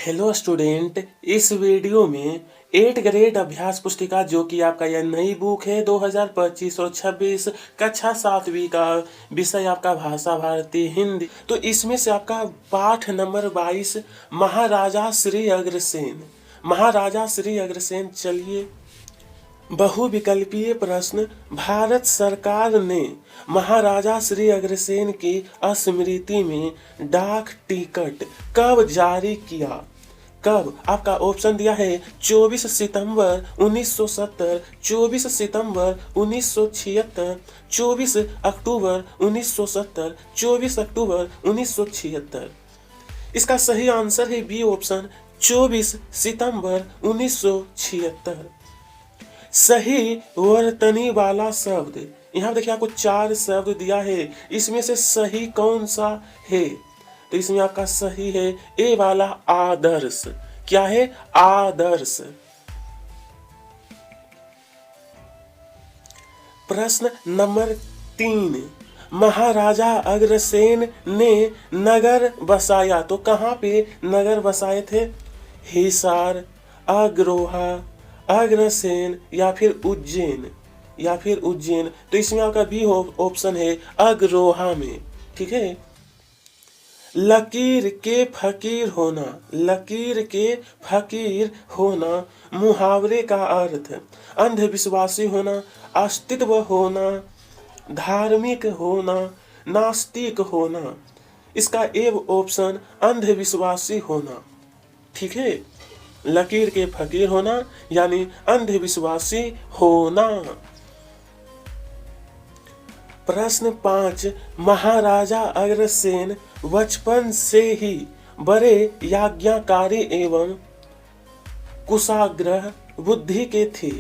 Hello student, इस video में 8th grade अभ्यास पुस्तिका जो कि आपका यह नई बुक है 2025 और 26 कक्षा 7वीं का विषय आपका भाषा भारती हिंदी। तो इसमें से आपका पाठ नंबर 22 महाराजा श्री अग्रसेन। महाराजा श्री अग्रसेन, चलिए बहुविकल्पीय प्रश्न। भारत सरकार ने महाराजा श्री अग्रसेन की स्मृति में डाक टिकट कब जारी किया? कब? आपका ऑप्शन दिया है 24 सितंबर 1970, 24 सितंबर 1976, 24 अक्टूबर 1970, 24 अक्टूबर 1976। इसका सही आंसर है बी ऑप्शन 24 सितंबर 1976। सही वर्तनी वाला शब्द, यहाँ देखिए आपको 4 शब्द दिया है, इसमें से सही कौन सा है? तो इसमें आपका सही है ए वाला आदर्श। क्या है? आदर्श। प्रश्न नंबर 3, महाराजा अग्रसेन ने नगर बसाया, तो कहाँ पे नगर बसाए थे? हिसार, अग्रोहा, अग्रसेन या फिर उज्जैन, या फिर उज्जैन। तो इसमें आपका बी ऑप्शन है अग्रोहा में। ठीक है। लकीर के फकीर होना, लकीर के फकीर होना मुहावरे का अर्थ अंधविश्वासी होना, अस्तित्व होना, धार्मिक होना, नास्तिक होना। इसका ए ऑप्शन अंधविश्वासी होना। ठीक है। लकीर के फकीर होना यानी अंधविश्वासी होना। प्रश्न 5, महाराजा अग्रसेन बचपन से ही बड़े याज्ञाकारी एवं कुशाग्र बुद्धि के थे।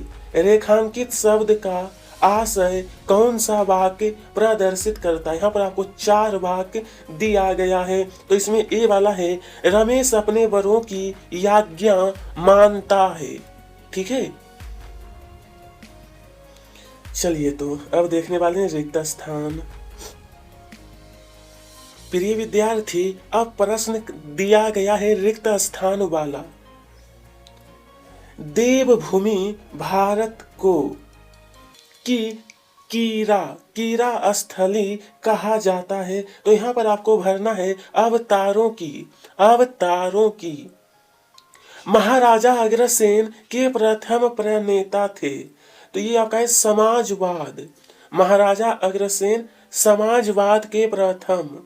रेखांकित शब्द का आशय कौन सा वाक्य प्रदर्शित करता है? यहाँ पर आपको 4 वाक्य दिया गया है। तो इसमें ए वाला है, रमेश अपने बड़ों की आज्ञा मानता है। ठीक है। चलिए, तो अब देखने वाले हैं रिक्त स्थान। प्रिय विद्यार्थी, अब प्रश्न दिया गया है रिक्त स्थान वाला। देवभूमि भारत को कीरा स्थली कहा जाता है। तो यहाँ पर आपको भरना है अवतारों की। महाराजा अग्रसेन के प्रथम प्रणेता थे। तो ये आपका है समाजवाद। महाराजा अग्रसेन समाजवाद के प्रथम।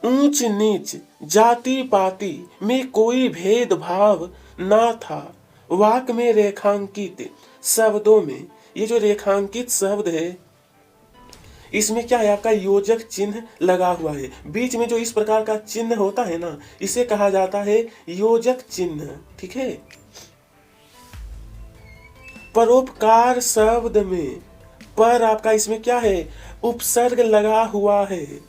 ऊंच नीच जाति पाति में कोई भेदभाव ना था। वाक्य में रेखांकित शब्दों में, ये जो रेखांकित शब्द है इसमें क्या है? आपका योजक चिन्ह लगा हुआ है। बीच में जो इस प्रकार का चिन्ह होता है ना, इसे कहा जाता है योजक चिन्ह। ठीक है। परोपकार शब्द में पर आपका इसमें क्या है? उपसर्ग लगा हुआ है।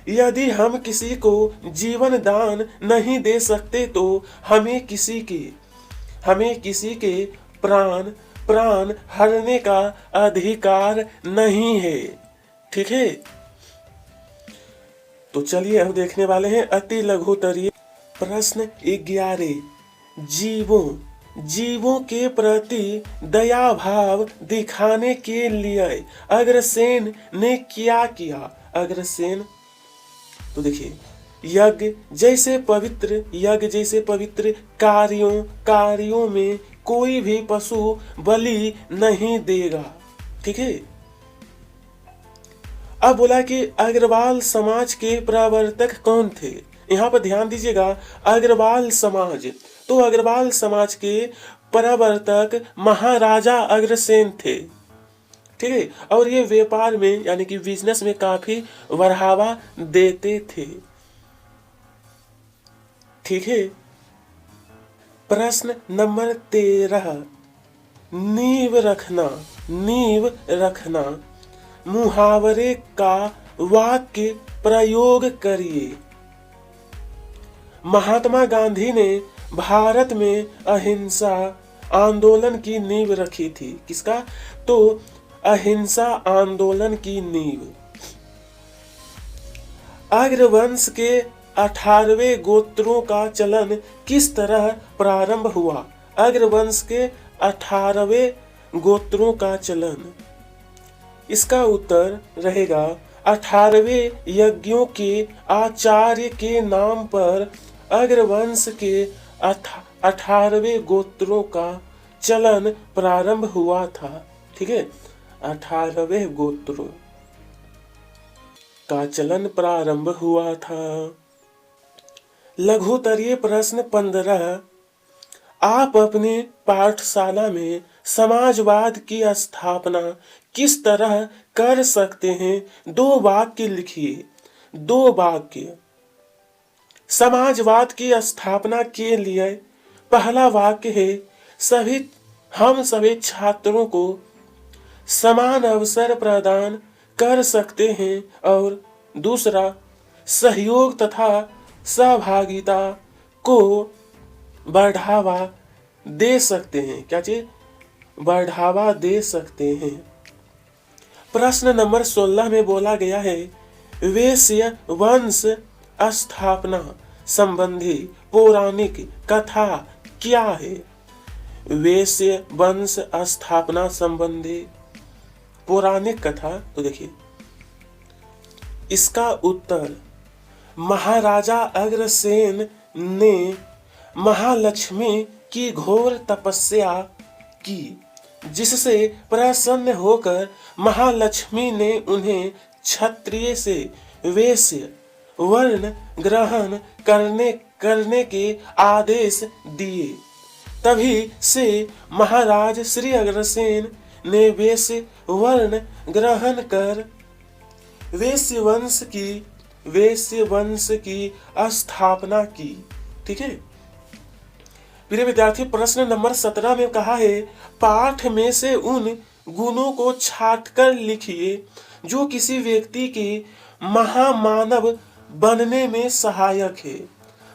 यदि हम किसी को जीवन दान नहीं दे सकते तो हमें किसी के प्राण हरने का अधिकार नहीं है। ठीक है। तो चलिए अब देखने वाले हैं अति लघुतरीय प्रश्न 11, जीवों के प्रति दया भाव दिखाने के लिए अग्रसेन ने क्या किया? अग्रसेन, तो देखिए, यज्ञ जैसे पवित्र कार्यों में कोई भी पशु बलि नहीं देगा। ठीक है। अब बोला कि अग्रवाल समाज के प्रवर्तक कौन थे? यहाँ पर ध्यान दीजिएगा, अग्रवाल समाज। तो अग्रवाल समाज के प्रवर्तक महाराजा अग्रसेन थे। ठीक है। और ये व्यापार में यानी कि बिजनेस में काफी बढ़ावा देते थे। ठीक है। प्रश्न नंबर 13, नींव रखना मुहावरे का वाक्य प्रयोग करिए। महात्मा गांधी ने भारत में अहिंसा आंदोलन की नींव रखी थी। किसका? तो अहिंसा आंदोलन की नींव। अग्रवंश के 18वें गोत्रों का चलन किस तरह प्रारंभ हुआ? अग्रवंश के 18वें गोत्रों का चलन। इसका उत्तर रहेगा 18वें यज्ञों के आचार्य के नाम पर अग्रवंश के 18वें गोत्रों का चलन प्रारंभ हुआ था। ठीक है, 18वें गोत्रों का चलन प्रारंभ हुआ था। लघुत्तरीय प्रश्न 15, आप अपने पाठशाला में समाजवाद की स्थापना किस तरह कर सकते हैं? 2 वाक्य लिखिए। 2 वाक्य। समाजवाद की स्थापना के लिए पहला वाक्य है, हम सभी छात्रों को समान अवसर प्रदान कर सकते हैं। और दूसरा, सहयोग तथा सहभागिता को बढ़ावा दे सकते हैं। क्या चीज? बढ़ावा दे सकते हैं। प्रश्न नंबर 16 में बोला गया है, वैश्य वंश स्थापना संबंधी पौराणिक कथा क्या है? वैश्य वंश स्थापना संबंधी पौराणिक कथा, तो देखिए इसका उत्तर, महाराजा अग्रसेन ने महालक्ष्मी की घोर तपस्या की, जिससे प्रसन्न होकर महालक्ष्मी ने उन्हें क्षत्रिय से वैश्य वर्ण ग्रहण करने के आदेश दिए। तभी से महाराज श्री अग्रसेन ने वैश्य वर्ण ग्रहण कर वैश्य वंश की स्थापना की। ठीक है प्रिय विद्यार्थी, प्रश्न नंबर 17 में कहा है, पाठ में से उन गुणों को छांटकर लिखिए जो किसी व्यक्ति के महामानव बनने में सहायक है।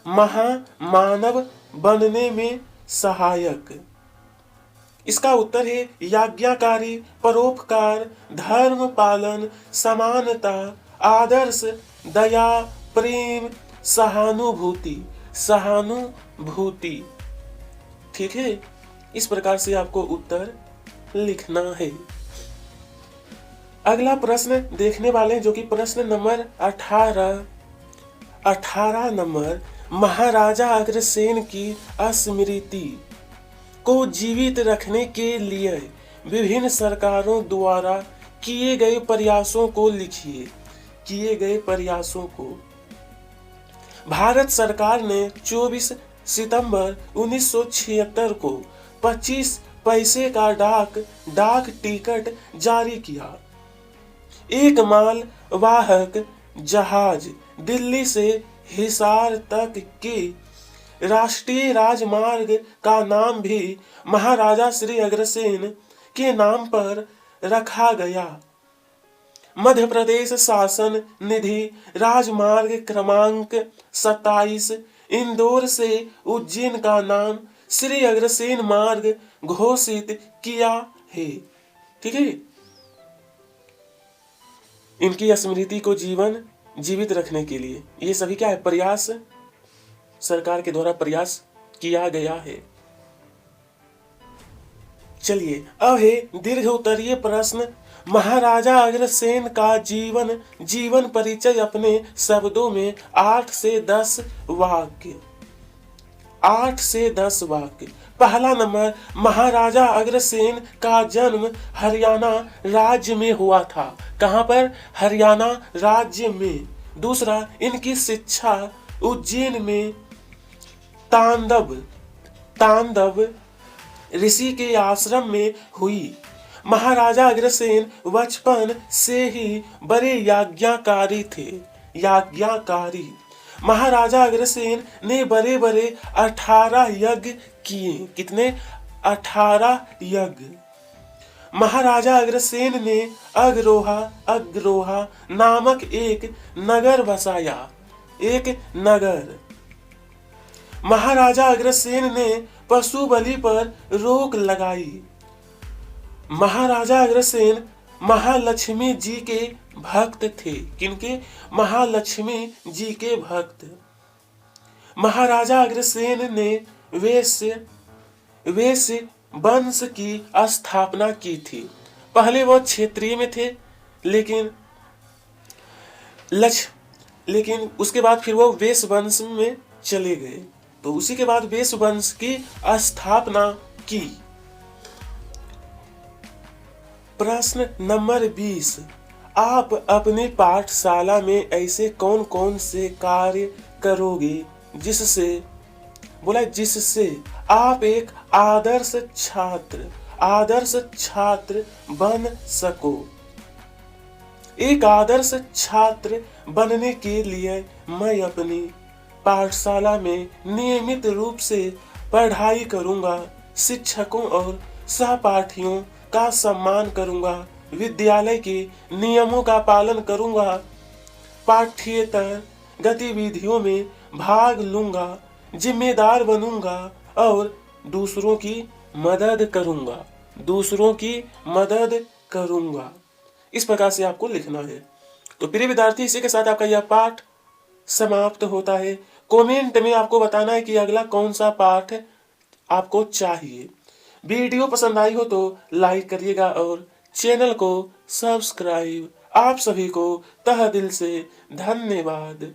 महामानव बनने में सहायक। इसका उत्तर है याज्ञाकारी, परोपकार, धर्म पालन, समानता, आदर्श, दया, प्रेम, सहानुभूति। ठीक है, इस प्रकार से आपको उत्तर लिखना है। अगला प्रश्न देखने वाले हैं, जो कि प्रश्न नंबर 18 नंबर, महाराजा अग्रसेन की स्मृति को जीवित रखने के लिए विभिन्न सरकारों द्वारा किए गए प्रयासों को लिखिए। किए गए प्रयासों को। भारत सरकार ने 24 सितंबर 1976 को 25 पैसे का डाक टिकट जारी किया। एक माल वाहक जहाज दिल्ली से हिसार तक के राष्ट्रीय राजमार्ग का नाम भी महाराजा श्री अग्रसेन के नाम पर रखा गया। मध्य प्रदेश शासन निधि राजमार्ग क्रमांक 27 इंदौर से उज्जैन का नाम श्री अग्रसेन मार्ग घोषित किया है। ठीक है, इनकी स्मृति को जीवित रखने के लिए ये सभी क्या है, प्रयास सरकार के द्वारा प्रयास किया गया है। चलिए अब है दीर्घ उत्तरीय प्रश्न, महाराजा अग्रसेन का जीवन परिचय अपने शब्दों में 8 से 10 वाक्य। 8 से 10 वाक्य। पहला नंबर, महाराजा अग्रसेन का जन्म हरियाणा राज्य में हुआ था। कहां पर? हरियाणा राज्य में। दूसरा, इनकी शिक्षा उज्जैन में तांडव ऋषि के आश्रम में हुई। महाराजा अग्रसेन बचपन से ही बड़े याज्ञाकारी थे। महाराजा अग्रसेन ने बड़े 18 यज्ञ किए। कितने? 18 यज्ञ। महाराजा अग्रसेन ने अग्रोहा नामक एक नगर बसाया। महाराजा अग्रसेन ने पशु बलि पर रोक लगाई। महाराजा अग्रसेन महालक्ष्मी जी के भक्त थे। किनके? महालक्ष्मी जी के भक्त। महाराजा अग्रसेन ने वैश्य वंश की स्थापना की थी। पहले वो क्षेत्रीय में थे, लेकिन उसके बाद फिर वो वैश्य वंश में चले गए। तो उसी के बाद वैश्य वंश की स्थापना की। प्रश्न नंबर 20, आप अपनी पाठशाला में ऐसे कौन कौन से कार्य करोगे जिससे आप एक आदर्श छात्र बन सको। एक आदर्श छात्र बनने के लिए मैं अपनी पाठशाला में नियमित रूप से पढ़ाई करूंगा, शिक्षकों और सहपाठियों का सम्मान करूंगा, विद्यालय के नियमों का पालन करूंगा, पाठ्येतर गतिविधियों में भाग लूंगा, जिम्मेदार बनूंगा और दूसरों की मदद करूंगा। इस प्रकार से आपको लिखना है। तो प्रिय विद्यार्थी, इसी के साथ आपका यह पाठ समाप्त होता है। कमेंट में आपको बताना है कि अगला कौन सा पाठ आपको चाहिए। वीडियो पसंद आई हो तो लाइक करिएगा और चैनल को सब्सक्राइब। आप सभी को तहे दिल से धन्यवाद।